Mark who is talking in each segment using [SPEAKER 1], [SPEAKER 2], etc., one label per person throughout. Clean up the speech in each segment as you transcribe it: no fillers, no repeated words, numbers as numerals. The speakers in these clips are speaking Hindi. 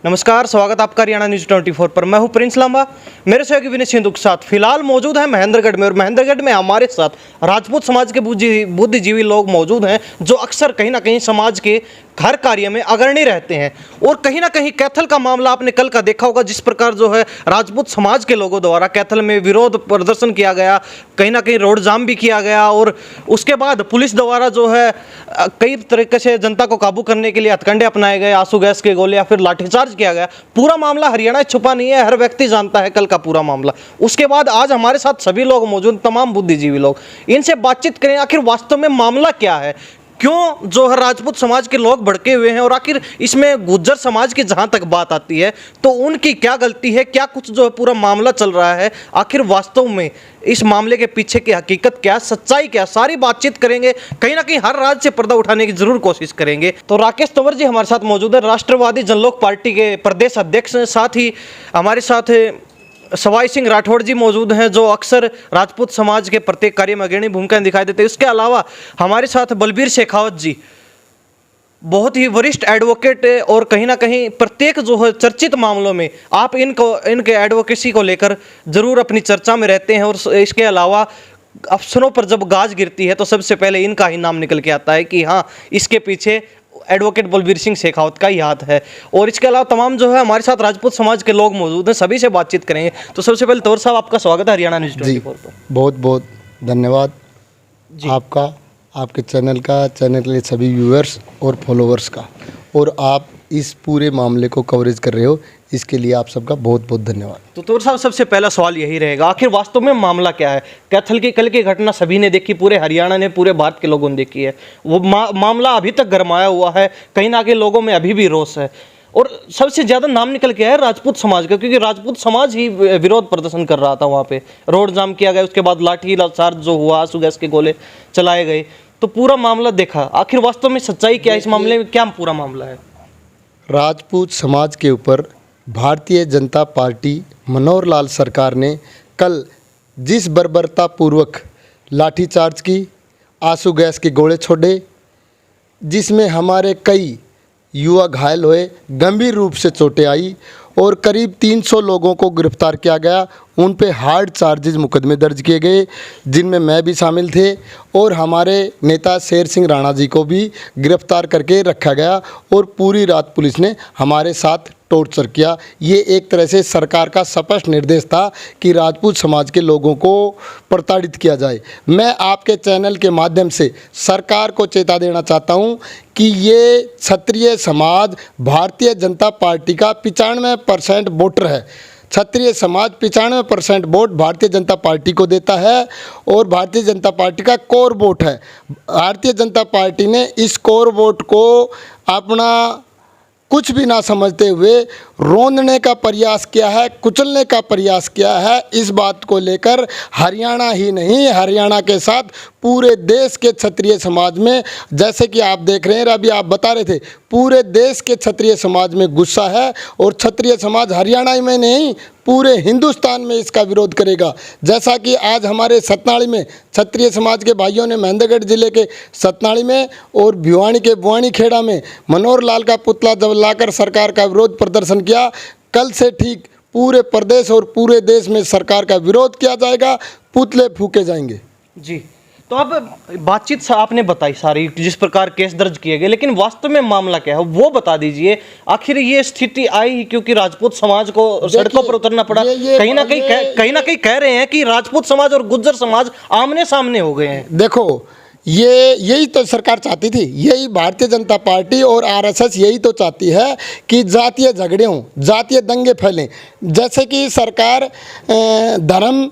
[SPEAKER 1] नमस्कार, स्वागत आपका हरियाणा न्यूज़ 24 पर। मैं हूं प्रिंस लांबा, मेरे सहयोगी विनय सिंधु के साथ फिलहाल मौजूद है महेंद्रगढ़ में। और महेंद्रगढ़ में हमारे साथ राजपूत समाज के बुद्धिजीवी लोग मौजूद हैं, जो अक्सर कहीं ना कहीं समाज के हर कार्य में अग्रणी रहते हैं। और कहीं ना कहीं कैथल का मामला आपने कल का देखा होगा, जिस प्रकार जो है राजपूत समाज के लोगों द्वारा कैथल में विरोध प्रदर्शन किया गया, कहीं ना कहीं रोड जाम भी किया गया। और उसके बाद पुलिस द्वारा जो है कई तरीके से जनता को काबू करने के लिए हथकंडे अपनाए गए, आंसू गैस के गोले या फिर लाठीचार्ज किया गया। पूरा मामला हरियाणा छुपा नहीं है, हर व्यक्ति जानता है कल का पूरा मामला। उसके बाद आज हमारे साथ सभी लोग मौजूद, तमाम बुद्धिजीवी लोग, इनसे बातचीत करें आखिर वास्तव में मामला क्या है, क्यों जो है राजपूत समाज के लोग भड़के हुए हैं, और आखिर इसमें गुज्जर समाज की जहां तक बात आती है तो उनकी क्या गलती है, क्या कुछ जो है पूरा मामला चल रहा है, आखिर वास्तव में इस मामले के पीछे की हकीकत क्या, सच्चाई क्या, सारी बातचीत करेंगे। कहीं ना कहीं हर राज्य से पर्दा उठाने की जरूर कोशिश करेंगे। तो राकेश तंवर जी हमारे साथ मौजूद है, राष्ट्रवादी जनलोक पार्टी के प्रदेश अध्यक्ष हैं। साथ ही हमारे साथ सवाई सिंह राठौड़ जी मौजूद हैं, जो अक्सर राजपूत समाज के प्रत्येक कार्य में अग्रणी भूमिकाएं दिखाई देते हैं। इसके अलावा हमारे साथ बलबीर शेखावत जी, बहुत ही वरिष्ठ एडवोकेट, और कहीं ना कहीं प्रत्येक जो है चर्चित मामलों में आप इनके एडवोकेसी को लेकर जरूर अपनी चर्चा में रहते हैं। और इसके अलावा अफसरों पर जब गाज गिरती है तो सबसे पहले इनका ही नाम निकल के आता है कि हाँ, इसके पीछे एडवोकेट बलबीर सिंह शेखावत का ही हाथ है। और इसके अलावा तमाम जो है हमारे साथ राजपूत समाज के लोग मौजूद हैं, सभी से बातचीत करेंगे। तो सबसे पहले तंवर साहब, आपका स्वागत है हरियाणा न्यूज़ 24 पर।
[SPEAKER 2] बहुत बहुत धन्यवाद आपका, आपके चैनल का, चैनल के लिए सभी व्यूअर्स और फॉलोअर्स का, और आप इस पूरे मामले को कवरेज कर रहे हो, इसके लिए आप सबका बहुत बहुत धन्यवाद।
[SPEAKER 1] तो तंवर साहब, सबसे पहला सवाल यही रहेगा, आखिर वास्तव में मामला क्या है? कैथल की कल की घटना सभी ने देखी, पूरे हरियाणा ने, पूरे भारत के लोगों ने देखी है। वो मामला अभी तक गरमाया हुआ है, कहीं ना कहीं लोगों में अभी भी रोष है। और सबसे ज्यादा नाम निकल के आया राजपूत समाज का, क्योंकि राजपूत समाज ही विरोध प्रदर्शन कर रहा था। वहां पे रोड जाम किया गया, उसके बाद लाठी चार्ज जो हुआ, आंसू गैस के गोले चलाए गए, तो पूरा मामला देखा। आखिर वास्तव में सच्चाई क्या है, इस मामले में क्या पूरा मामला है?
[SPEAKER 2] राजपूत समाज के ऊपर भारतीय जनता पार्टी मनोहर लाल सरकार ने कल जिस बर्बरतापूर्वक लाठीचार्ज की, आंसू गैस के गोले छोड़े, जिसमें हमारे कई युवा घायल हुए, गंभीर रूप से चोटें आई, और करीब 300 लोगों को गिरफ्तार किया गया। उन पे हार्ड चार्जेस मुकदमे दर्ज किए गए, जिनमें मैं भी शामिल थे, और हमारे नेता शेर सिंह राणा जी को भी गिरफ्तार करके रखा गया। और पूरी रात पुलिस ने हमारे साथ टॉर्चर किया। ये एक तरह से सरकार का स्पष्ट निर्देश था कि राजपूत समाज के लोगों को प्रताड़ित किया जाए। मैं आपके चैनल के माध्यम से सरकार को चेता देना चाहता हूं कि ये क्षत्रिय समाज भारतीय जनता पार्टी का 95% वोटर है। क्षत्रिय समाज 95% वोट भारतीय जनता पार्टी को देता है, और भारतीय जनता पार्टी का कोर वोट है। भारतीय जनता पार्टी ने इस कोर वोट को अपना कुछ भी ना समझते हुए रोंदने का प्रयास किया है, कुचलने का प्रयास किया है। इस बात को लेकर हरियाणा ही नहीं, हरियाणा के साथ पूरे देश के क्षत्रिय समाज में, जैसे कि आप देख रहे हैं, अभी आप बता रहे थे, पूरे देश के क्षत्रिय समाज में गुस्सा है। और क्षत्रिय समाज हरियाणा में नहीं, पूरे हिंदुस्तान में इसका विरोध करेगा। जैसा कि आज हमारे सतनाड़ी में क्षत्रिय समाज के भाइयों ने महेंद्रगढ़ जिले के सतनाड़ी में और भिवानी के बुआनी खेड़ा में मनोहर लाल का पुतला जब लाकर सरकार का विरोध प्रदर्शन किया, कल से ठीक पूरे प्रदेश और पूरे देश में सरकार का विरोध किया जाएगा, पुतले फूके जाएंगे।
[SPEAKER 1] जी, तो अब बातचीत आपने बताई सारी, जिस प्रकार केस दर्ज किए गए, लेकिन वास्तव में मामला क्या है वो बता दीजिए। आखिर ये स्थिति आई क्योंकि राजपूत समाज को सड़कों पर उतरना पड़ा। कहीं ना कहीं कह रहे हैं कि राजपूत समाज और गुज्जर समाज आमने सामने हो गए हैं।
[SPEAKER 2] देखो, यही तो सरकार चाहती थी, यही भारतीय जनता पार्टी और आरएसएस यही तो चाहती है कि जातीय झगड़े हों, जातीय दंगे फैलें। जैसे कि सरकार धर्म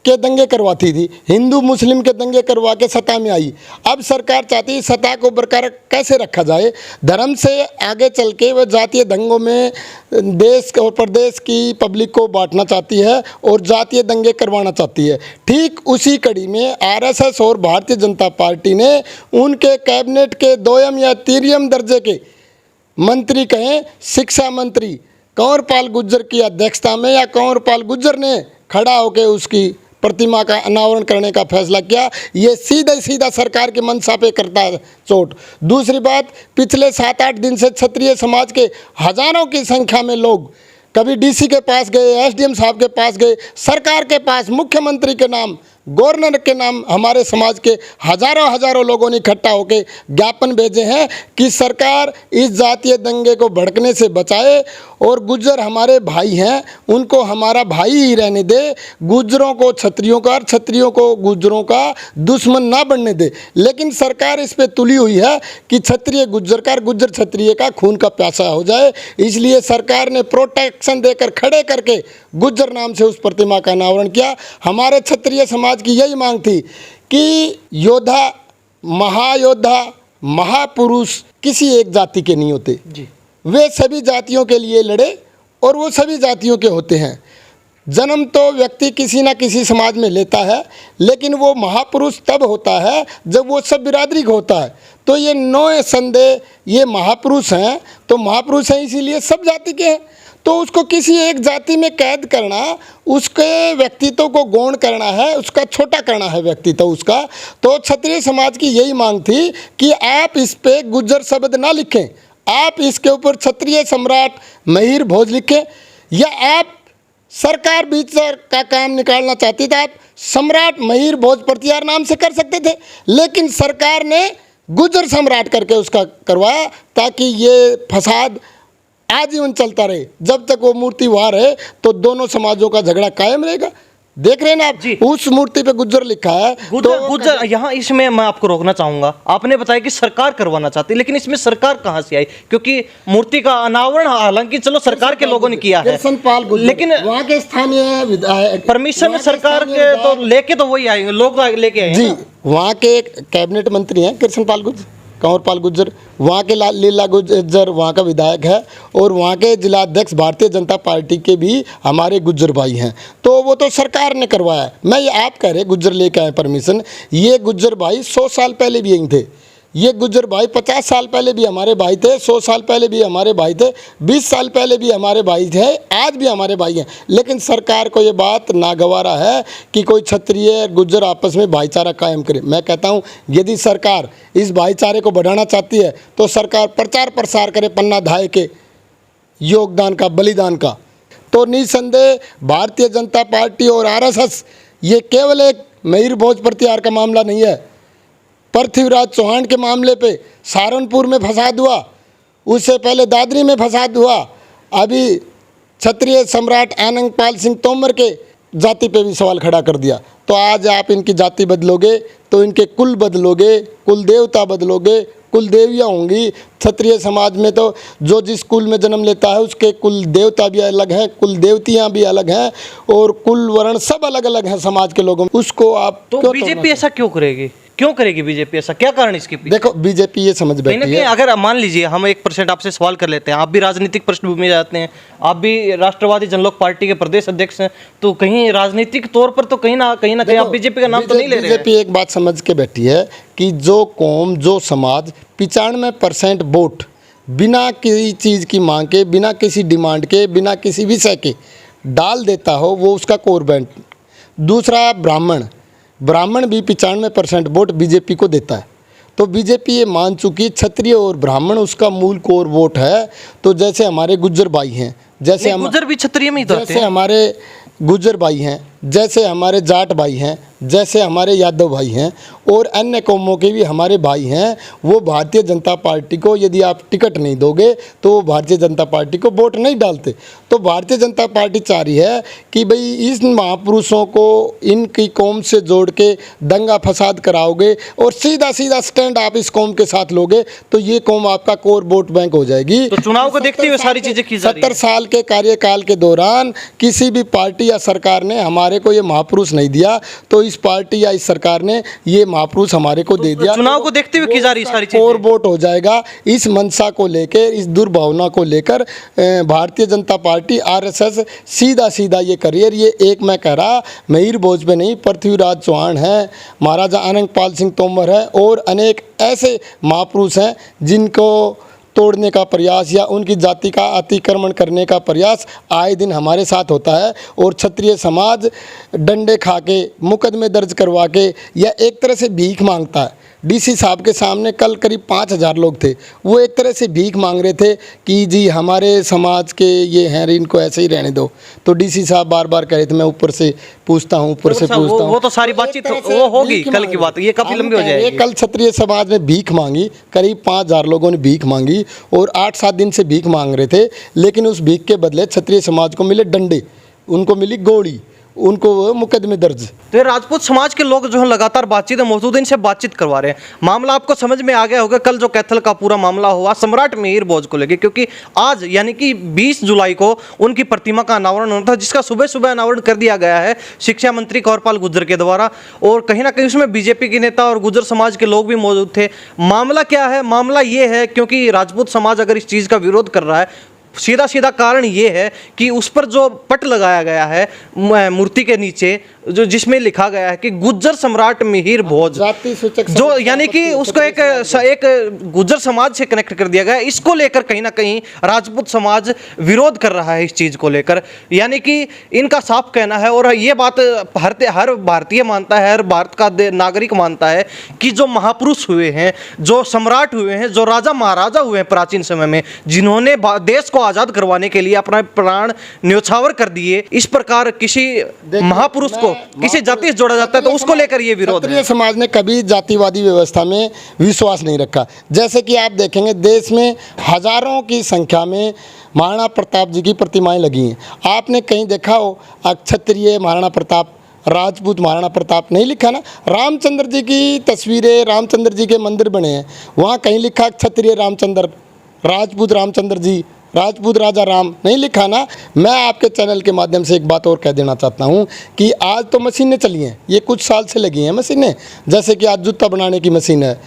[SPEAKER 2] के दंगे करवाती थी, हिंदू मुस्लिम के दंगे करवा के सत्ता में आई। अब सरकार चाहती है सत्ता को बरकरार कैसे रखा जाए, धर्म से आगे चल के वह जातीय दंगों में देश और प्रदेश की पब्लिक को बांटना चाहती है और जातीय दंगे करवाना चाहती है। ठीक उसी कड़ी में आरएसएस और भारतीय जनता पार्टी ने उनके कैबिनेट के 2ym या 3ym दर्जे के मंत्री कहें, शिक्षा मंत्री कंवरपाल गुर्जर की अध्यक्षता में, या कंवरपाल गुर्जर ने खड़ा होकर उसकी प्रतिमा का अनावरण करने का फैसला किया, ये सीधा सीधा सरकार की मंशा पे करता है चोट। दूसरी बात, पिछले 7-8 दिन से क्षत्रिय समाज के हजारों की संख्या में लोग कभी डीसी के पास गए, एसडीएम साहब के पास गए, सरकार के पास, मुख्यमंत्री के नाम, गवर्नर के नाम हमारे समाज के हजारों लोगों ने इकट्ठा होकर ज्ञापन भेजे हैं कि सरकार इस जातीय दंगे को भड़कने से बचाए और गुज्जर हमारे भाई हैं, उनको हमारा भाई ही रहने दे, गुज्जरों को क्षत्रियों का और क्षत्रियों को गुज्जरों का दुश्मन ना बनने दे। लेकिन सरकार इस पे तुली हुई है कि क्षत्रिय गुज्जर का और गुज्जर क्षत्रिय का खून का प्यासा हो जाए, इसलिए सरकार ने प्रोटेक्शन देकर खड़े करके गुज्जर नाम से उस प्रतिमा का अनावरण किया। हमारे क्षत्रिय समाज की यही मांग थी कि योद्धा, महायोद्धा, महापुरुष किसी एक जाति के नहीं होते
[SPEAKER 1] जी।
[SPEAKER 2] वे सभी जातियों के लिए लड़े और वो सभी जातियों के होते हैं। जन्म तो व्यक्ति किसी ना किसी समाज में लेता है, लेकिन वो महापुरुष तब होता है जब वो सब बिरादरी का होता है। तो ये नौ संदेह ये महापुरुष हैं, तो महापुरुष हैं इसीलिए सब जाति के हैं। तो उसको किसी एक जाति में कैद करना, उसके व्यक्तित्व को गौण करना है, उसका छोटा करना है व्यक्तित्व उसका। तो क्षत्रिय समाज की यही मांग थी कि आप इस पे गुज्जर शब्द ना लिखें, आप इसके ऊपर क्षत्रिय सम्राट महिर भोज लिखें, या आप सरकार बीच का काम निकालना चाहती थी, आप सम्राट महिर भोज प्रतिहार नाम से कर सकते थे, लेकिन सरकार ने गुज्जर सम्राट करके उसका करवाया ताकि ये फसाद आजीवन चलता रहे। जब तक वो मूर्ति वहाँ रहे तो दोनों समाजों का झगड़ा कायम रहेगा। देख रहे हैं ना आप, उस मूर्ति पे गुज्जर लिखा है।
[SPEAKER 1] गुज्जर यहाँ इसमें मैं आपको रोकना चाहूंगा। आपने बताया कि सरकार करवाना चाहती, लेकिन इसमें सरकार कहाँ से आई? क्योंकि मूर्ति का अनावरण हालांकि चलो सरकार के लोगों ने किया है, लेकिन
[SPEAKER 2] वहाँ के स्थानीय विधायक
[SPEAKER 1] परमिशन सरकार के तो लेके तो वही आएंगे, लोग लेके आए
[SPEAKER 2] जी। वहाँ के एक कैबिनेट मंत्री हैं कृष्णपाल गुज्जर, कंवरपाल गुज्जर, वहाँ के लीला गुज्जर वहाँ का विधायक है, और वहाँ के जिलाध्यक्ष भारतीय जनता पार्टी के भी हमारे गुज्जर भाई हैं। तो वो तो सरकार ने करवाया। मैं ये आप कह रहे गुज्जर लेके आए परमिशन, ये गुज्जर भाई 100 साल पहले भी यहीं थे, ये गुज्जर भाई 50 साल पहले भी हमारे भाई थे, 100 साल पहले भी हमारे भाई थे, 20 साल पहले भी हमारे भाई थे, आज भी हमारे भाई हैं। लेकिन सरकार को ये बात नागवारा है कि कोई क्षत्रिय गुज्जर आपस में भाईचारा कायम करे। मैं कहता हूँ यदि सरकार इस भाईचारे को बढ़ाना चाहती है तो सरकार प्रचार प्रसार करे पन्ना धाय के योगदान का, बलिदान का। तो निसंदेह भारतीय जनता पार्टी और आरएसएस ये केवल एक महिर भोज प्रतिहार का मामला नहीं है। पृथ्वीराज चौहान के मामले पे सहारनपुर में फसाद हुआ, उससे पहले दादरी में फसाद हुआ, अभी क्षत्रिय सम्राट आनंदपाल सिंह तोमर के जाति पे भी सवाल खड़ा कर दिया। तो आज आप इनकी जाति बदलोगे तो इनके कुल बदलोगे, कुल देवता बदलोगे, कुल देवियाँ होंगी। क्षत्रिय समाज में तो जो जिस कुल में जन्म लेता है उसके कुल देवता भी अलग हैं, कुल देवतियाँ भी अलग हैं, और कुल वर्ण सब अलग अलग हैं समाज के लोगों में। उसको आप
[SPEAKER 1] तो बीजेपी ऐसा क्यों करेगी? क्यों करेगी बीजेपी ऐसा? क्या कारण इसके पीछे?
[SPEAKER 2] देखो बीजेपी ये समझ बैठी है,
[SPEAKER 1] अगर मान लीजिए हम 1% आपसे सवाल कर लेते हैं, आप भी राजनीतिक पृष्ठभूमि में जाते हैं, आप भी राष्ट्रवादी जनलोक पार्टी के प्रदेश अध्यक्ष हैं, तो कहीं राजनीतिक तौर पर तो कहीं ना कहीं आप बीजेपी का नाम तो नहीं ले रहे हैं।
[SPEAKER 2] बीजेपी एक बात समझ के बैठी है कि जो कौम, जो समाज 95% वोट बिना किसी चीज़ की मांग के, बिना किसी डिमांड के, बिना किसी विषय के डाल देता हो, वो उसका कोर बैंक। दूसरा ब्राह्मण भी 95% वोट बीजेपी को देता है। तो बीजेपी ये मान चुकी क्षत्रिय और ब्राह्मण उसका मूल कोर वोट है। तो जैसे हमारे गुज्जर भाई हैं, जैसे हम
[SPEAKER 1] गुज्जर भी क्षत्रिय में ही तो
[SPEAKER 2] जैसे हमारे गुज्जर भाई हैं, जैसे हमारे जाट भाई हैं, जैसे हमारे यादव भाई हैं, और अन्य कौमों के भी हमारे भाई हैं, वो भारतीय जनता पार्टी को यदि आप टिकट नहीं दोगे तो वो भारतीय जनता पार्टी को वोट नहीं डालते। तो भारतीय जनता पार्टी चाह रही है कि भाई इस महापुरुषों को इनकी कौम से जोड़ के दंगा फसाद कराओगे और सीधा सीधा स्टैंड आप इस कौम के साथ लोगे तो ये कौम आपका कोर वोट बैंक हो जाएगी।
[SPEAKER 1] तो चुनाव को देखते हुए सारी चीजें की जा रही है।
[SPEAKER 2] 70 साल के कार्यकाल के दौरान किसी भी पार्टी या सरकार ने हमारे को ये महापुरुष नहीं दिया, तो इस पार्टी या इस सरकार ने ये महापुरुष हमारे को दे दिया।
[SPEAKER 1] चुनाव को देखते हुए की जा रही सारी चीजें
[SPEAKER 2] कोर वोट हो जाएगा। इस मंशा को लेकर, इस दुर्भावना को लेकर भारतीय जनता पार्टी आरएसएस सीधा सीधा ये करियर, ये एक मैं कह रहा महिर भोज पे नहीं, पृथ्वीराज चौहान है, महाराजा आनंदपाल सिंह तोमर है, और अनेक ऐसे महापुरुष हैं जिनको तोड़ने का प्रयास या उनकी जाति का अतिक्रमण करने का प्रयास आए दिन हमारे साथ होता है। और क्षत्रिय समाज डंडे खा के, मुकदमे दर्ज करवा के या एक तरह से भीख मांगता है। डीसी साहब के सामने कल करीब 5,000 लोग थे, वो एक तरह से भीख मांग रहे थे कि जी हमारे समाज के ये हैं, इनको ऐसे ही रहने दो। तो डीसी साहब बार बार कह रहे थे मैं ऊपर से पूछता हूँ, ऊपर से पूछता हूँ।
[SPEAKER 1] वो तो सारी बातचीत वो होगी, कल की बात, ये काफी लंबी हो जाएगी।
[SPEAKER 2] कल क्षत्रिय समाज ने भीख मांगी, करीब 5,000 लोगों ने भीख मांगी और 8-7 दिन से भीख मांग रहे थे, लेकिन उस भीख के बदले क्षत्रिय समाज को मिले डंडे, उनको मिली गोली, उनको मुकदमे दर्ज।
[SPEAKER 1] तो ये राजपूत समाज के लोग जो है लगातार बातचीत में मौजूद, इनसे बातचीत करवा रहे हैं। मामला आपको समझ में आ गया होगा, कल जो कैथल का पूरा मामला हुआ सम्राट मिहिर भोज को लेकर, क्योंकि आज यानी कि 20 जुलाई को उनकी प्रतिमा का अनावरण होना था, जिसका सुबह सुबह अनावरण कर दिया गया है शिक्षा मंत्री कौरपाल गुर्जर के द्वारा। और कहीं ना कहीं उसमें बीजेपी के नेता और गुर्जर समाज के लोग भी मौजूद थे। मामला क्या है? मामला ये है, क्योंकि राजपूत समाज अगर इस चीज़ का विरोध कर रहा है, सीधा सीधा कारण ये है कि उस पर जो पट लगाया गया है मूर्ति के नीचे, जो जिसमें लिखा गया है कि गुज्जर सम्राट मिहिर भोज, जो यानी कि उसको एक गुज्जर समाज से कनेक्ट कर दिया गया है। इसको लेकर कहीं ना कहीं राजपूत समाज विरोध कर रहा है इस चीज़ को लेकर। यानी कि इनका साफ कहना है, और ये बात हर भारतीय मानता है, हर भारत का नागरिक मानता है कि जो महापुरुष हुए हैं, जो सम्राट हुए हैं, जो राजा महाराजा हुए हैं प्राचीन समय में, जिन्होंने देश को आज़ाद करवाने के लिए अपना प्राण न्योछावर कर दिए, इस प्रकार किसी महापुरुष को किसी जाति से जोड़ा जाता है, तो उसको लेकर ये विरोध है।
[SPEAKER 2] क्षत्रिय समाज ने कभी जातिवादी व्यवस्था में विश्वास नहीं रखा। जैसे कि आप देखेंगे देश में हजारों की संख्या में महाराणा प्रताप जी की प्रतिमाएं लगी हैं। आपने कहीं देखा हो क्षत्रिय महाराणा प्रताप, राजपूत महाराणा प्रताप? नहीं लिखा ना। रामचंद्र जी की तस्वीरें, रामचंद्र जी के मंदिर बने हैं, वहाँ कहीं लिखा क्षत्रिय रामचंद्र, राजपूत रामचंद्र जी, राजपूत राजा राम? नहीं लिखा ना। मैं आपके चैनल के माध्यम से एक बात और कह देना चाहता हूँ कि आज तो मशीनें चली हैं, ये कुछ साल से लगी हैं मशीनें। जैसे कि आज जूता बनाने की मशीन है,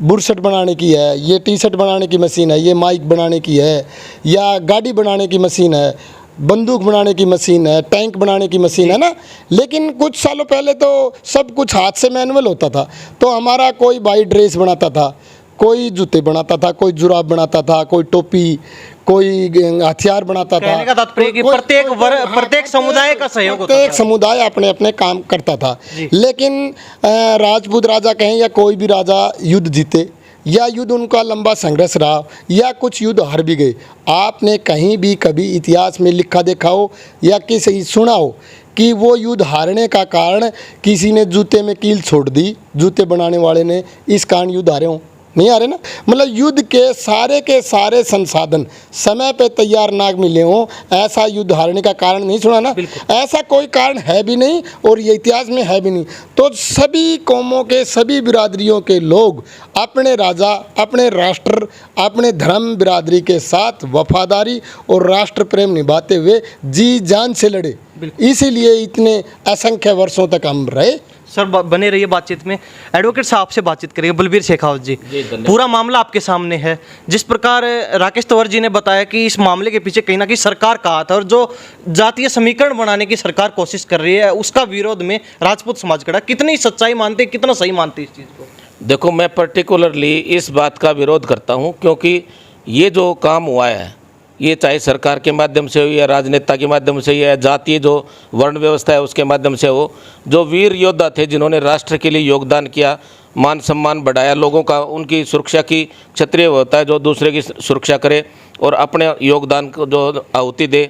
[SPEAKER 2] बुरशट बनाने की है, ये टी शर्ट बनाने की मशीन है, ये माइक बनाने की है, या गाड़ी बनाने की मशीन है, बंदूक बनाने की मशीन है, टैंक बनाने की मशीन है ना। लेकिन कुछ सालों पहले तो सब कुछ हाथ से मैनुअल होता था। तो हमारा कोई भाई ड्रेस बनाता था, कोई जूते बनाता था, कोई जुराब बनाता था, कोई टोपी, कोई हथियार बनाता था।
[SPEAKER 1] कहने का तात्पर्य कि प्रत्येक समुदाय का सहयोग होता था,
[SPEAKER 2] प्रत्येक समुदाय अपने अपने काम करता था। लेकिन राजपूत राजा कहें या कोई भी राजा युद्ध जीते या युद्ध उनका लंबा संघर्ष रहा या कुछ युद्ध हार भी गए, आपने कहीं भी कभी इतिहास में लिखा देखा हो या किसी सुना हो कि वो युद्ध हारने का कारण किसी ने जूते में कील छोड़ दी, जूते बनाने वाले ने, इस कारण युद्ध हारे हों? नहीं आ रहे ना। मतलब युद्ध के सारे संसाधन समय पे तैयार ना मिले हों, ऐसा युद्ध हारने का कारण नहीं सुना ना। ऐसा कोई कारण है भी नहीं और ये इतिहास में है भी नहीं। तो सभी कौमों के, सभी बिरादरियों के लोग अपने राजा, अपने राष्ट्र, अपने धर्म बिरादरी के साथ वफादारी और राष्ट्र प्रेम निभाते हुए जी जान से लड़े, इसीलिए इतने असंख्य वर्षों तक हम रहे।
[SPEAKER 1] सर बने रहिए बातचीत में। एडवोकेट साहब से बातचीत करेंगे। बलबीर शेखावत जी, पूरा मामला आपके सामने है। जिस प्रकार राकेश तंवर जी ने बताया कि इस मामले के पीछे कहीं ना कहीं सरकार का हाथ है और जो जातीय समीकरण बनाने की सरकार कोशिश कर रही है, उसका विरोध में राजपूत समाज खड़ा। कितनी सच्चाई मानते, कितना सही मानते इस चीज़ को?
[SPEAKER 3] देखो, मैं पर्टिकुलरली इस बात का विरोध करता हूँ, क्योंकि ये जो काम हुआ है, ये चाहे सरकार के माध्यम से हो या राजनेता के माध्यम से या जातीय जो वर्ण व्यवस्था है उसके माध्यम से हो, जो वीर योद्धा थे जिन्होंने राष्ट्र के लिए योगदान किया, मान सम्मान बढ़ाया लोगों का, उनकी सुरक्षा की, क्षत्रिय होता है जो दूसरे की सुरक्षा करे और अपने योगदान को जो आहुति दे,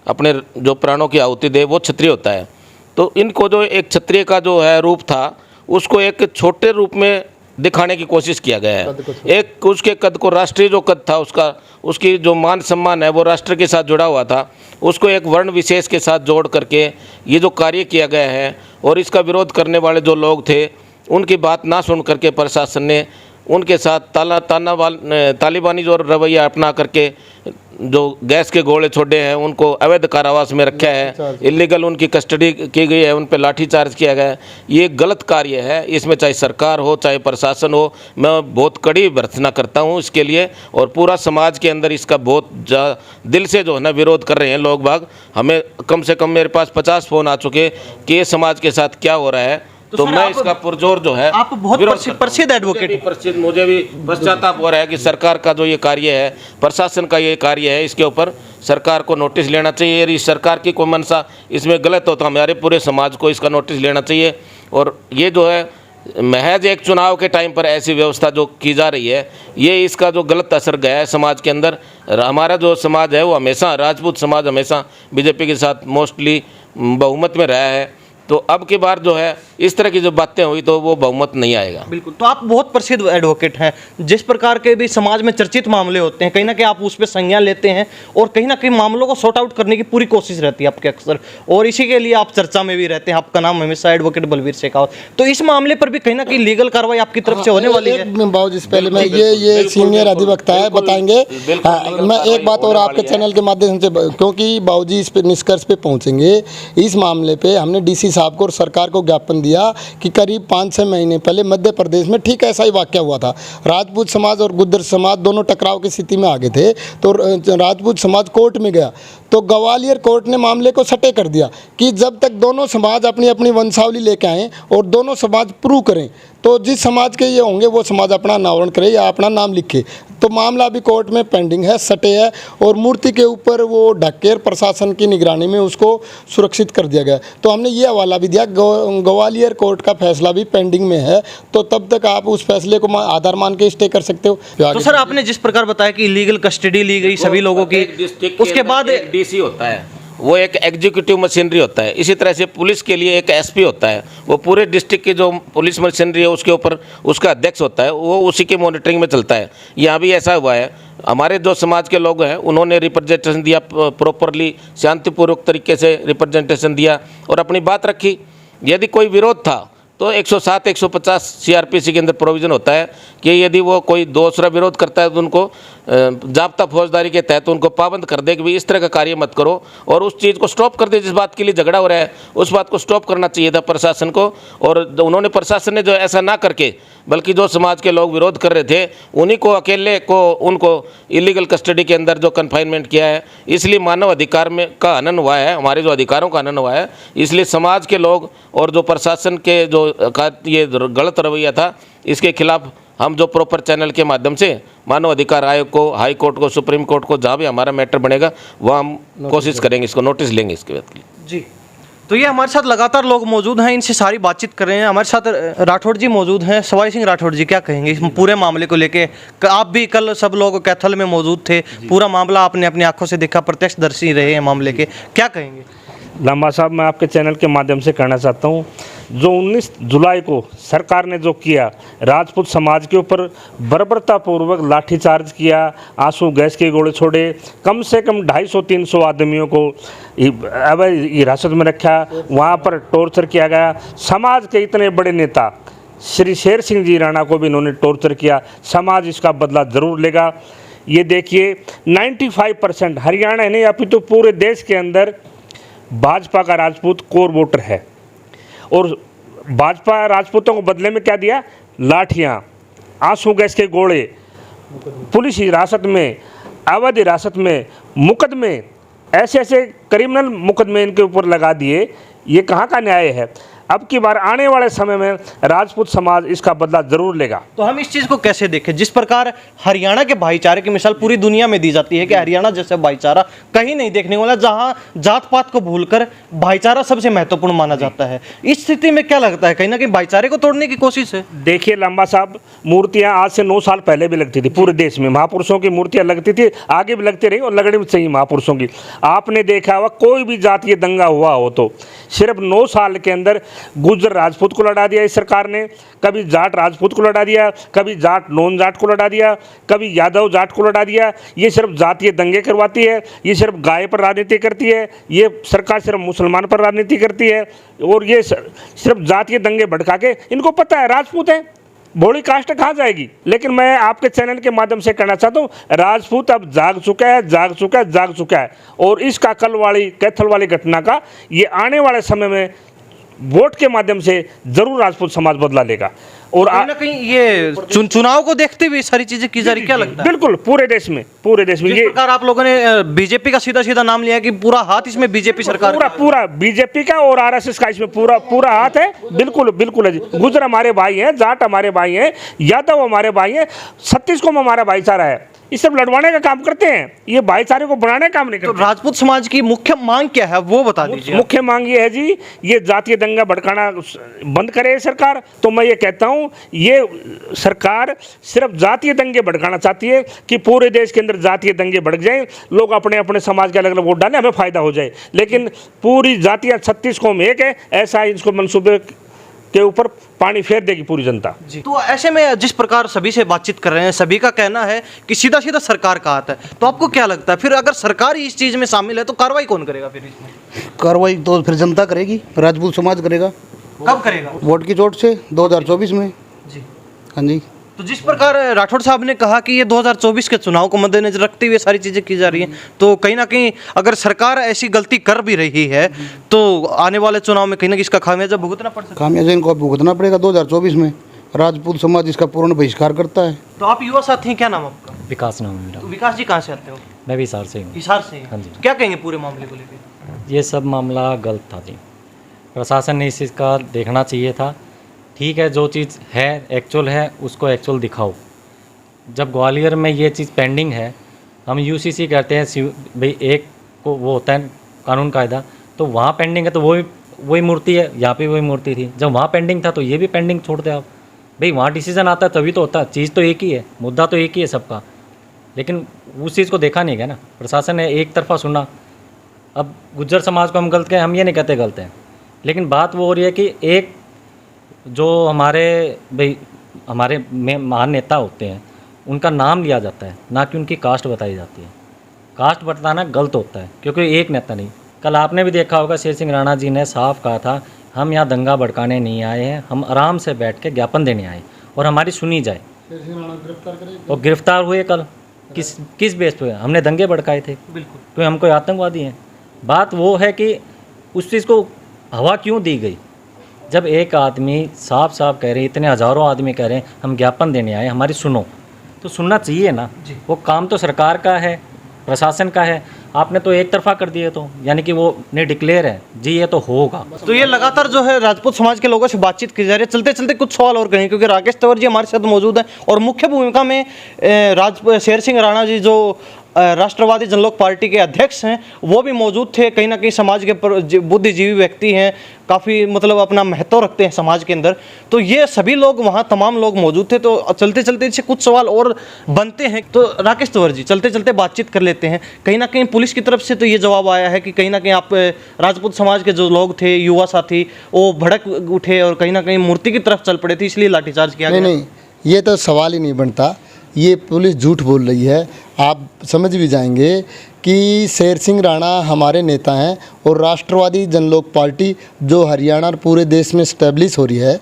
[SPEAKER 3] अपने जो प्राणों की आहुति दे, वो क्षत्रिय होता है। तो इनको जो एक क्षत्रिय का जो है रूप था, उसको एक छोटे रूप में दिखाने की कोशिश किया गया है। एक उसके कद को, राष्ट्रीय जो कद था उसका, उसकी जो मान सम्मान है वो राष्ट्र के साथ जुड़ा हुआ था, उसको एक वर्ण विशेष के साथ जोड़ करके ये जो कार्य किया गया है। और इसका विरोध करने वाले जो लोग थे उनकी बात ना सुन करके प्रशासन ने उनके साथ तालिबानी जो रवैया अपना करके जो गैस के गोले छोड़े हैं, उनको अवैध कारावास में रखा है, इलीगल उनकी कस्टडी की गई है, उन पर लाठीचार्ज किया गया है। ये गलत कार्य है। इसमें चाहे सरकार हो चाहे प्रशासन हो, मैं बहुत कड़ी भर्त्सना करता हूँ इसके लिए। और पूरा समाज के अंदर इसका बहुत दिल से जो है ना विरोध कर रहे हैं लोग बाग। हमें कम से कम मेरे पास 50 फ़ोन आ चुके कि ये समाज के साथ क्या हो रहा है।
[SPEAKER 1] तो
[SPEAKER 3] तो
[SPEAKER 1] सर,
[SPEAKER 3] मैं
[SPEAKER 1] आप-
[SPEAKER 3] इसका पुरजोर जो है
[SPEAKER 1] आप बहुत
[SPEAKER 3] विरोध करता हूं।
[SPEAKER 1] प्रसिद्ध एडवोकेट
[SPEAKER 3] मुझे भी
[SPEAKER 1] हैं।
[SPEAKER 3] प्रसिद्ध, मुझे भी पश्चाताप हो रहा है कि सरकार का जो ये कार्य है, प्रशासन का ये कार्य है, इसके ऊपर सरकार को नोटिस लेना चाहिए। यदि सरकार की कोई मंशा इसमें गलत हो तो हमारे पूरे समाज को इसका नोटिस लेना चाहिए। और ये जो है महज एक चुनाव के टाइम पर ऐसी व्यवस्था जो की जा रही है, ये इसका जो गलत असर गया है समाज के अंदर। हमारा जो समाज है वो हमेशा, राजपूत समाज हमेशा बीजेपी के साथ मोस्टली बहुमत में रहा है। तो अब की बार जो है इस तरह की जो बातें हुई तो वो बहुमत नहीं आएगा।
[SPEAKER 1] बिल्कुल। तो आप बहुत प्रसिद्ध एडवोकेट हैं, जिस प्रकार के भी समाज में चर्चित मामले होते हैं कहीं ना कहीं आप उस पर संज्ञान लेते हैं और कहीं ना कहीं मामलों को सॉर्ट आउट करने की पूरी कोशिश रहती है आपके अक्सर, और इसी के लिए आप चर्चा में भी रहते हैं। आपका नाम हमेशा एडवोकेट बलवीर शेखावत। तो इस मामले पर भी कहीं ना कहीं लीगल कार्रवाई आपकी तरफ से होने वाली है।
[SPEAKER 2] बाबू जी पहले मैं ये सीनियर अधिवक्ता है, बताएंगे। मैं एक बात और आपके चैनल के माध्यम से, क्योंकि बाबू जी इस पे निष्कर्ष पे पहुंचेंगे। इस मामले पे हमने डीसी साहब को और सरकार को ज्ञापन दिया कि करीब 5-6 महीने पहले मध्य प्रदेश में ठीक ऐसा ही वाकया हुआ था। राजपूत समाज और गुर्जर समाज दोनों टकराव की स्थिति में आ गए थे, तो राजपूत समाज कोर्ट में गया, तो ग्वालियर कोर्ट ने मामले को सटे कर दिया कि जब तक दोनों समाज अपनी अपनी वंशावली लेके आएँ और दोनों समाज प्रूव करें, तो जिस समाज के ये होंगे वो समाज अपना अनावरण करे या अपना नाम लिखे। तो मामला अभी कोर्ट में पेंडिंग है, सटे है, और मूर्ति के ऊपर वो ढकेर प्रशासन की निगरानी में उसको सुरक्षित कर दिया गया। तो हमने ये हवाला भी दिया, ग्वालियर कोर्ट का फैसला भी पेंडिंग में है, तो तब तक आप उस फैसले को आधार मान के स्टे कर सकते हो।
[SPEAKER 1] तो सर, आपने जिस प्रकार बताया कि इलीगल कस्टडी ली गई सभी लोगों की, उसके बाद
[SPEAKER 3] डीसी होता है, वो एक एग्जीक्यूटिव मशीनरी होता है। इसी तरह से पुलिस के लिए एक एसपी होता है, वो पूरे डिस्ट्रिक्ट की जो पुलिस मशीनरी है उसके ऊपर उसका अध्यक्ष होता है, वो उसी की मॉनिटरिंग में चलता है। यहाँ भी ऐसा हुआ है, हमारे जो समाज के लोग हैं उन्होंने रिप्रेजेंटेशन दिया, प्रॉपरली शांतिपूर्वक तरीके से रिप्रेजेंटेशन दिया और अपनी बात रखी। यदि कोई विरोध था तो 107-150 सीआरपीसी के अंदर प्रोविज़न होता है कि यदि वो कोई दूसरा विरोध करता है तो उनको जाब्ता फौजदारी के तहत उनको पाबंद कर दे कि भाई इस तरह का कार्य मत करो, और उस चीज़ को स्टॉप कर दे। जिस बात के लिए झगड़ा हो रहा है उस बात को स्टॉप करना चाहिए था प्रशासन को, और उन्होंने, प्रशासन ने जो ऐसा ना करके, बल्कि जो समाज के लोग विरोध कर रहे थे उन्हीं को अकेले को उनको इलीगल कस्टडी के अंदर जो कन्फाइनमेंट किया है। इसलिए मानव अधिकार में का हनन हुआ है, हमारे जो अधिकारों का हनन हुआ है। इसलिए समाज के लोग और जो प्रशासन के जो ये गलत रवैया था, इसके खिलाफ हम जो प्रॉपर चैनल के माध्यम से मानव अधिकार आयोग को, हाई कोर्ट को, सुप्रीम कोर्ट को, जहाँ भी हमारा मैटर बनेगा वहाँ हम कोशिश करेंगे, इसको नोटिस लेंगे इसके बाद।
[SPEAKER 1] जी, तो ये हमारे साथ लगातार लोग मौजूद हैं, इनसे सारी बातचीत कर रहे हैं। हमारे साथ राठौड़ जी मौजूद हैं। सवाई सिंह राठौड़ जी, क्या कहेंगे इस पूरे मामले को लेके? आप भी कल सब लोग कैथल में मौजूद थे, पूरा मामला आपने अपनी आंखों से देखा, प्रत्यक्षदर्शी रहे हैं मामले के, क्या कहेंगे?
[SPEAKER 4] लांबा साहब, मैं आपके चैनल के माध्यम से कहना चाहता हूँ, जो 19 जुलाई को सरकार ने जो किया, राजपूत समाज के ऊपर बर्बरतापूर्वक लाठीचार्ज किया, आंसू गैस के गोले छोड़े, कम से कम 250-300 आदमियों को अवैध हिरासत में रखा, वहाँ पर टॉर्चर किया गया। समाज के इतने बड़े नेता श्री शेर सिंह जी राणा को भी इन्होंने टॉर्चर किया। समाज इसका बदला ज़रूर लेगा। ये देखिए, 95% हरियाणा नहीं अपितु पूरे देश के अंदर भाजपा का राजपूत कोर वोटर है, और भाजपा राजपूतों को बदले में क्या दिया? लाठियाँ, आंसू गैस के गोले, पुलिस हिरासत में, अवैध हिरासत में, मुकदमे, ऐसे ऐसे क्रिमिनल मुकदमे इनके ऊपर लगा दिए। ये कहाँ का न्याय है? अब की बार आने वाले समय में राजपूत समाज इसका बदला जरूर लेगा।
[SPEAKER 1] तो हम इस चीज़ को कैसे देखें? जिस प्रकार हरियाणा के भाईचारे की मिसाल पूरी दुनिया में दी जाती है कि हरियाणा जैसा भाईचारा कहीं नहीं देखने वाला, जहां जात पात को भूलकर भाईचारा सबसे महत्वपूर्ण माना जाता है। इस स्थिति में क्या लगता है, कहीं ना कहीं भाईचारे को तोड़ने की कोशिश है?
[SPEAKER 4] देखिए लंबा साहब, मूर्तियां आज से 9 साल पहले भी लगती थी पूरे देश में, महापुरुषों की मूर्तियां लगती थी, आगे भी लगती रही और लगनी भी चाहिए महापुरुषों की। आपने देखा हुआ कोई भी जातीय दंगा हुआ हो तो सिर्फ 9 साल के अंदर गुर्जर राजपूत को लड़ा दिया इस सरकार ने, कभी जाट राजपूत को लड़ा दिया, कभी जाट नॉन जाट को लड़ा दिया, कभी यादव जाट को लड़ा दिया। ये सिर्फ जातीय दंगे करवाती है, ये सिर्फ गाय पर राजनीति करती है, ये सरकार सिर्फ मुसलमान पर राजनीति करती है, और ये सिर्फ जातीय दंगे भड़का के, इनको पता है राजपूत है, भोली कास्ट कहाँ जाएगी। लेकिन मैं आपके चैनल के माध्यम से कहना चाहता हूँ, राजपूत अब जाग चुका है, जाग चुका है, जाग चुका है, और इसका कल वाली कैथल वाली घटना का ये आने वाले समय में वोट के माध्यम से जरूर राजपूत समाज बदला लेगा। और
[SPEAKER 1] कहीं ना कहीं ये चुनाव को देखते हुए सारी चीजें की जा रही, क्या लगता है?
[SPEAKER 4] बिल्कुल पूरे देश में
[SPEAKER 1] जिस
[SPEAKER 4] ये
[SPEAKER 1] प्रकार आप लोगों ने बीजेपी का सीधा सीधा नाम लिया कि पूरा हाथ इसमें बीजेपी सरकार
[SPEAKER 4] पूरा
[SPEAKER 1] का।
[SPEAKER 4] पूरा बीजेपी का और आरएसएस का इसमें पूरा पूरा हाथ है। बिल्कुल बिल्कुल है जी। गुजर हमारे भाई हैं, जाट हमारे भाई हैं, यादव हमारे भाई हैं, छत्तीसगढ़ हमारा भाईचारा है। ये सब लड़वाने का काम करते हैं, ये भाईचारे को बढ़ाने का काम नहीं
[SPEAKER 1] तो
[SPEAKER 4] करते।
[SPEAKER 1] राजपूत समाज की मुख्य मांग क्या है वो बता दीजिए।
[SPEAKER 4] मुख्य मांग ये है जी, ये जातीय दंगा भड़काना बंद करे सरकार। तो मैं ये कहता हूँ, ये सरकार सिर्फ जातीय दंगे भड़काना चाहती है कि पूरे देश के अंदर जातीय दंगे भड़क जाएं, लोग अपने अपने समाज के अलग अलग वोट डालें, हमें फायदा हो जाए। लेकिन पूरी जातियाँ 36 कौम एक है, ऐसा इसको मनसूबे के ऊपर पानी फेर देगी पूरी जनता।
[SPEAKER 1] तो ऐसे में जिस प्रकार सभी से बातचीत कर रहे हैं, सभी का कहना है कि सीधा सीधा सरकार का हाथ है, तो आपको क्या लगता है फिर अगर सरकार ही इस चीज में शामिल है तो कार्रवाई कौन करेगा फिर इसमें?
[SPEAKER 5] कार्रवाई तो फिर जनता करेगी, राजपूत समाज करेगा,
[SPEAKER 1] कब करेगा?
[SPEAKER 5] वोट की चोट से 2024 में।
[SPEAKER 1] जी।
[SPEAKER 5] हाँ जी।
[SPEAKER 1] तो जिस प्रकार राठौड़ साहब ने कहा कि ये 2024 के चुनाव को मद्देनजर रखते हुए सारी चीजें की जा रही हैं, तो कहीं ना कहीं अगर सरकार ऐसी गलती कर भी रही है तो आने वाले चुनाव में कहीं ना कहीं इसका खामियाजा भुगतना पड़ सकता है।
[SPEAKER 5] खामियाजा इनको भुगतना पड़ेगा 2024 में। राजपूत समाज इसका पूर्ण बहिष्कार करता है।
[SPEAKER 1] तो आप युवा साथी हैं, क्या नाम आपका?
[SPEAKER 6] विकास नाम है मेरा।
[SPEAKER 1] तो विकास जी कहाँ से आते हो?
[SPEAKER 6] मैं भी हिसार से हूँ।
[SPEAKER 1] हिसार से।
[SPEAKER 6] हाँ जी।
[SPEAKER 1] क्या कहेंगे पूरे मामले को लेकर?
[SPEAKER 6] ये सब मामला गलत था जी, प्रशासन ने इस चीज़ का देखना चाहिए था। ठीक है, जो चीज़ है एक्चुअल है उसको एक्चुअल दिखाओ। जब ग्वालियर में ये चीज़ पेंडिंग है, हम यूसीसी कहते हैं भाई एक को वो होता है कानून कायदा, तो वहाँ पेंडिंग है तो वही मूर्ति है, यहाँ पे वही मूर्ति थी। जब वहाँ पेंडिंग था तो ये भी पेंडिंग छोड़ दे आप। भाई वहाँ डिसीजन आता है तभी तो होता है, चीज़ तो एक ही है, मुद्दा तो एक ही है सबका, लेकिन उस चीज़ को देखा नहीं गया ना। प्रशासन ने एक तरफा सुना। अब गुज्जर समाज को हम गलत कहें, हम ये नहीं कहते गलत हैं, लेकिन बात वो हो रही है कि एक जो हमारे महान नेता होते हैं उनका नाम लिया जाता है, ना कि उनकी कास्ट बताई जाती है। कास्ट बताना गलत होता है क्योंकि एक नेता नहीं। कल आपने भी देखा होगा शेर सिंह राणा जी ने साफ कहा था, हम यहाँ दंगा भड़काने नहीं आए हैं, हम आराम से बैठ के ज्ञापन देने आए और हमारी सुनी जाए। और गिरफ्तार हुए कल किस बेस पे? हमने दंगे भड़काए थे,
[SPEAKER 1] बिल्कुल।
[SPEAKER 6] तो हम कोई आतंकवादी हैं? बात वो है कि उस चीज़ को हवा क्यों दी गई? जब एक आदमी साफ साफ कह रहे हैं, इतने हज़ारों आदमी कह रहे हैं हम ज्ञापन देने आए, हमारी सुनो, तो सुनना चाहिए ना। वो काम तो सरकार का है, प्रशासन का है। आपने तो एक तरफा कर दिए, तो यानी कि वो ने डिक्लेयर है जी ये तो होगा।
[SPEAKER 1] तो ये लगातार जो है राजपूत समाज के लोगों से बातचीत की जा रही है। चलते चलते कुछ सवाल और करेंगे क्योंकि राकेश तंवर जी हमारे साथ मौजूद हैं और मुख्य भूमिका में शेर सिंह राणा जी जो राष्ट्रवादी जनलोक पार्टी के अध्यक्ष हैं वो भी मौजूद थे। कहीं ना कहीं समाज के बुद्धिजीवी व्यक्ति हैं, काफ़ी मतलब अपना महत्व रखते हैं समाज के अंदर, तो ये सभी लोग वहाँ तमाम लोग मौजूद थे। तो चलते चलते इससे कुछ सवाल और बनते हैं। तो राकेश तंवर जी चलते चलते बातचीत कर लेते हैं। कहीं ना कहीं पुलिस की तरफ से तो ये जवाब आया है कि कहीं ना कहीं आप राजपूत समाज के जो लोग थे, युवा साथी, वो भड़क उठे और कहीं ना कहीं मूर्ति की तरफ चल पड़े थे, इसलिए लाठीचार्ज किया गया।
[SPEAKER 2] नहीं, ये तो सवाल ही नहीं बनता। ये पुलिस झूठ बोल रही है। आप समझ भी जाएंगे कि शेर सिंह राणा हमारे नेता हैं और राष्ट्रवादी जनलोक पार्टी जो हरियाणा और पूरे देश में स्टैब्लिश हो रही है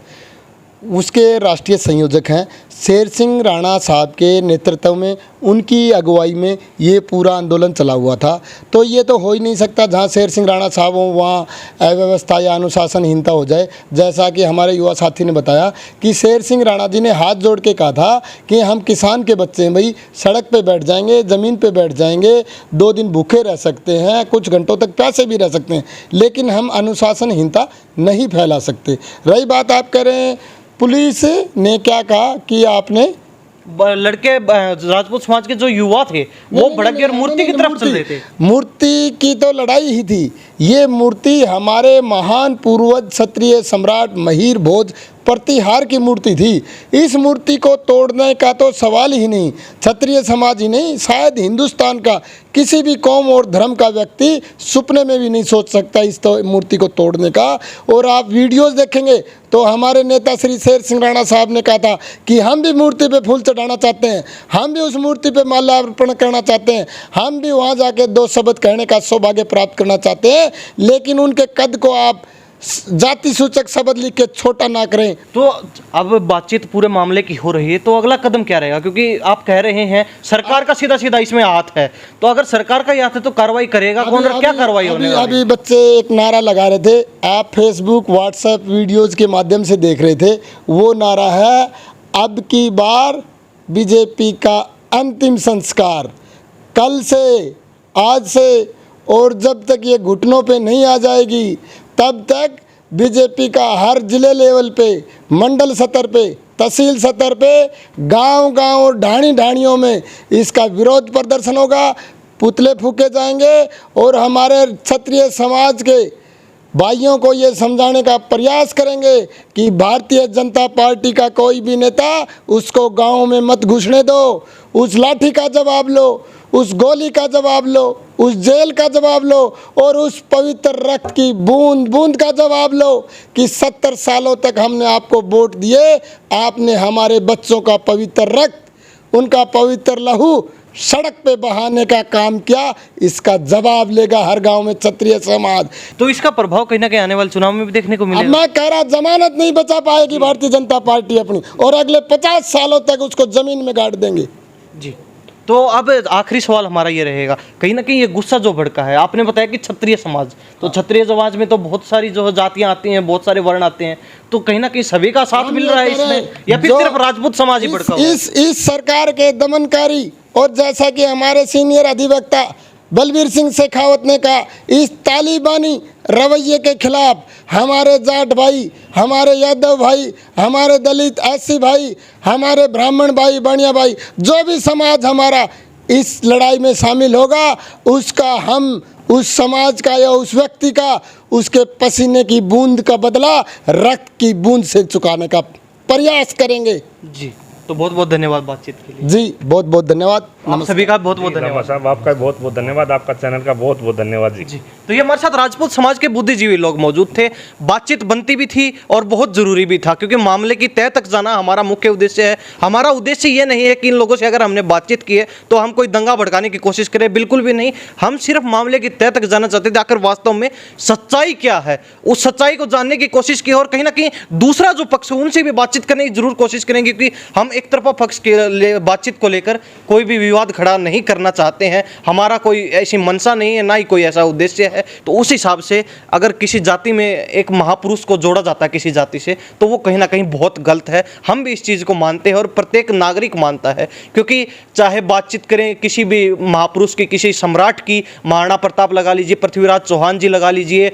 [SPEAKER 2] उसके राष्ट्रीय संयोजक हैं। शेर सिंह राणा साहब के नेतृत्व में, उनकी अगुवाई में ये पूरा आंदोलन चला हुआ था। तो ये तो हो ही नहीं सकता जहाँ शेर सिंह राणा साहब हों वहाँ अव्यवस्था या अनुशासनहीनता हो जाए। जैसा कि हमारे युवा साथी ने बताया कि शेर सिंह राणा जी ने हाथ जोड़ के कहा था कि हम किसान के बच्चे हैं भाई, सड़क पे बैठ जाएंगे, ज़मीन पे बैठ जाएंगे, 2 दिन भूखे रह सकते हैं, कुछ घंटों तक प्यासे भी रह सकते हैं, लेकिन हम अनुशासनहीनता नहीं फैला सकते। रही बात आप कह रहे हैं पुलिस ने क्या कहा कि आपने
[SPEAKER 1] लड़के राजपूत समाज के जो युवा थे वो भड़क गए और मूर्ति की तरफ चल रहे थे।
[SPEAKER 2] मूर्ति की तो लड़ाई ही थी। ये मूर्ति हमारे महान पूर्वज क्षत्रिय सम्राट महिर भोज प्रतिहार की मूर्ति थी। इस मूर्ति को तोड़ने का तो सवाल ही नहीं। क्षत्रिय समाज ही नहीं, शायद हिंदुस्तान का किसी भी कौम और धर्म का व्यक्ति सपने में भी नहीं सोच सकता इस तो मूर्ति को तोड़ने का। और आप वीडियोस देखेंगे तो हमारे नेता श्री शेर सिंह राणा साहब ने कहा था कि हम भी मूर्ति पे फूल चढ़ाना चाहते हैं, हम भी उस मूर्ति पे माल्यार्पण करना चाहते हैं, हम भी वहाँ जाके 2 शब्द कहने का सौभाग्य प्राप्त करना चाहते हैं। लेकिन उनके कद को आप जाति सूचक शब्द लिख के छोटा ना करें।
[SPEAKER 1] तो अब बातचीत पूरे मामले की हो रही है, तो अगला कदम क्या रहेगा? क्योंकि आप कह रहे हैं सरकार का सीधा सीधा इसमें हाथ है, तो अगर सरकार का ही हाथ है तो कार्रवाई करेगा कौन और क्या कार्रवाई होने वाली है?
[SPEAKER 2] अभी बच्चे एक नारा लगा रहे थे, आप फेसबुक व्हाट्सएप वीडियोज़ के माध्यम से देख रहे थे, वो नारा है अब की बार बीजेपी का अंतिम संस्कार। कल से, आज से और जब तक ये घुटनों पे नहीं आ जाएगी तब तक बीजेपी का हर जिले लेवल पे, मंडल सतर पे, तहसील सतर पे, गांव-गांव और ढाणी-ढाणियों में इसका विरोध प्रदर्शन होगा, पुतले फूके जाएंगे और हमारे क्षत्रिय समाज के भाइयों को ये समझाने का प्रयास करेंगे कि भारतीय जनता पार्टी का कोई भी नेता उसको गांव में मत घुसने दो, उस लाठी का जवाब लो, उस गोली का जवाब लो, उस जेल का जवाब लो और उस पवित्र रक्त की बूंद बूंद का जवाब लो कि 70 सालों तक हमने आपको वोट दिए, आपने हमारे बच्चों का पवित्र रक्त, उनका पवित्र लहू सड़क पे बहाने का काम किया। इसका जवाब लेगा हर गांव में क्षत्रिय समाज।
[SPEAKER 1] तो इसका प्रभाव कहीं ना कहीं आने वाले चुनाव में भी देखने को
[SPEAKER 2] अब
[SPEAKER 1] मिलेगा।
[SPEAKER 2] मैं कह रहा, जमानत नहीं बचा पाएगी भारतीय जनता पार्टी अपनी, और अगले 50 सालों तक उसको जमीन में गाड़ देंगे।
[SPEAKER 1] जी, तो अब आखिरी सवाल हमारा ये रहेगा, कहीं ना कहीं ये गुस्सा जो भड़का है, आपने बताया कि क्षत्रिय समाज, तो क्षत्रिय समाज में तो बहुत सारी जो जातियां आती हैं, बहुत सारे वर्ण आते हैं, तो कहीं ना कहीं सभी का साथ मिल रहा है इसमें, या फिर सिर्फ राजपूत समाज ही भड़का हुआ है?
[SPEAKER 2] इस सरकार के दमनकारी, और जैसा कि हमारे सीनियर अधिवक्ता बलबीर सिंह शेखावत ने कहा, इस तालिबानी रवैये के खिलाफ हमारे जाट भाई, हमारे यादव भाई, हमारे दलित एससी भाई, हमारे ब्राह्मण भाई, बनिया भाई, जो भी समाज हमारा इस लड़ाई में शामिल होगा, उसका हम उस समाज का या उस व्यक्ति का उसके पसीने की बूंद का बदला रक्त की बूंद से चुकाने का प्रयास करेंगे।
[SPEAKER 1] जी, तो बहुत बहुत धन्यवाद बातचीत के लिए।
[SPEAKER 2] जी बहुत बहुत धन्यवाद।
[SPEAKER 1] आप सभी का बहुत बहुत धन्यवाद
[SPEAKER 4] साहब, आपका बहुत बहुत धन्यवाद, आपका चैनल का बहुत बहुत धन्यवाद जी।
[SPEAKER 1] तो ये हमारे साथ राजपूत समाज के बुद्धिजीवी लोग मौजूद थे, बातचीत बनती भी थी और बहुत जरूरी भी था, क्योंकि मामले की तह तक जाना हमारा मुख्य उद्देश्य है। हमारा उद्देश्य ये नहीं है कि इन लोगों से अगर हमने बातचीत की है तो हम कोई दंगा भड़काने की कोशिश करें, बिल्कुल भी नहीं। हम सिर्फ मामले की तह तक जाना चाहते थे, आखिर वास्तव में सच्चाई क्या है, उस सच्चाई को जानने की कोशिश की, और कहीं ना कहीं दूसरा जो पक्ष है उनसे भी बातचीत करने की जरूर कोशिश करेंगे, क्योंकि हम एक तरफा पक्ष के बातचीत को लेकर कोई भी विवाद खड़ा नहीं करना चाहते हैं। हमारा कोई ऐसी मंशा नहीं है, ना ही कोई ऐसा उद्देश्य है। तो उस हिसाब से अगर किसी जाति में एक महापुरुष को जोड़ा जाता है किसी जाति से, तो वो कहीं ना कहीं बहुत गलत है। हम भी इस चीज़ को मानते हैं और प्रत्येक नागरिक मानता है, क्योंकि चाहे बातचीत करें किसी भी महापुरुष की, किसी सम्राट की, महाराणा प्रताप लगा लीजिए, पृथ्वीराज चौहान जी लगा लीजिए,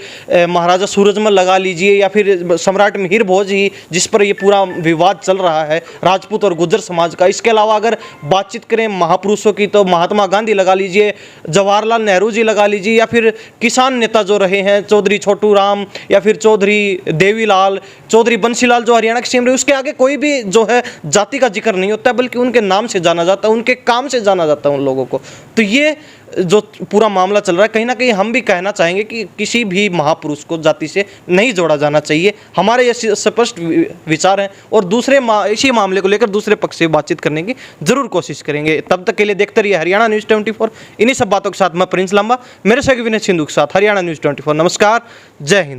[SPEAKER 1] महाराजा सूरजमल लगा लीजिए, या फिर सम्राट मिहिर भोज ही जिस पर ये पूरा विवाद चल रहा है राजपूत और गुर्जर समाज का। इसके अलावा अगर बातचीत करें महापुरुषों की तो महात्मा गांधी लगा लीजिए, जवाहरलाल नेहरू जी लगा लीजिए, या फिर किसान नेता जो रहे हैं चौधरी छोटू राम, या फिर चौधरी देवीलाल, चौधरी बंसीलाल जो हरियाणा के सीएम रहे, उसके आगे कोई भी जो है जाति का जिक्र नहीं होता, बल्कि उनके नाम से जाना जाता है, उनके काम से जाना जाता है उन लोगों को। तो ये जो पूरा मामला चल रहा है, कहीं ना कहीं हम भी कहना चाहेंगे कि किसी भी महापुरुष को जाति से नहीं जोड़ा जाना चाहिए। हमारे ये स्पष्ट विचार हैं, और दूसरे इसी मामले को लेकर दूसरे पक्ष से बातचीत करने की जरूर कोशिश करेंगे। तब तक के लिए देखते रहिए हरियाणा न्यूज़ 24। इन्हीं सब बातों के साथ मैं प्रिंस लांबा, मेरे सहयोगी विनय सिंधु के साथ हरियाणा न्यूज़ 24। नमस्कार, जय हिंद।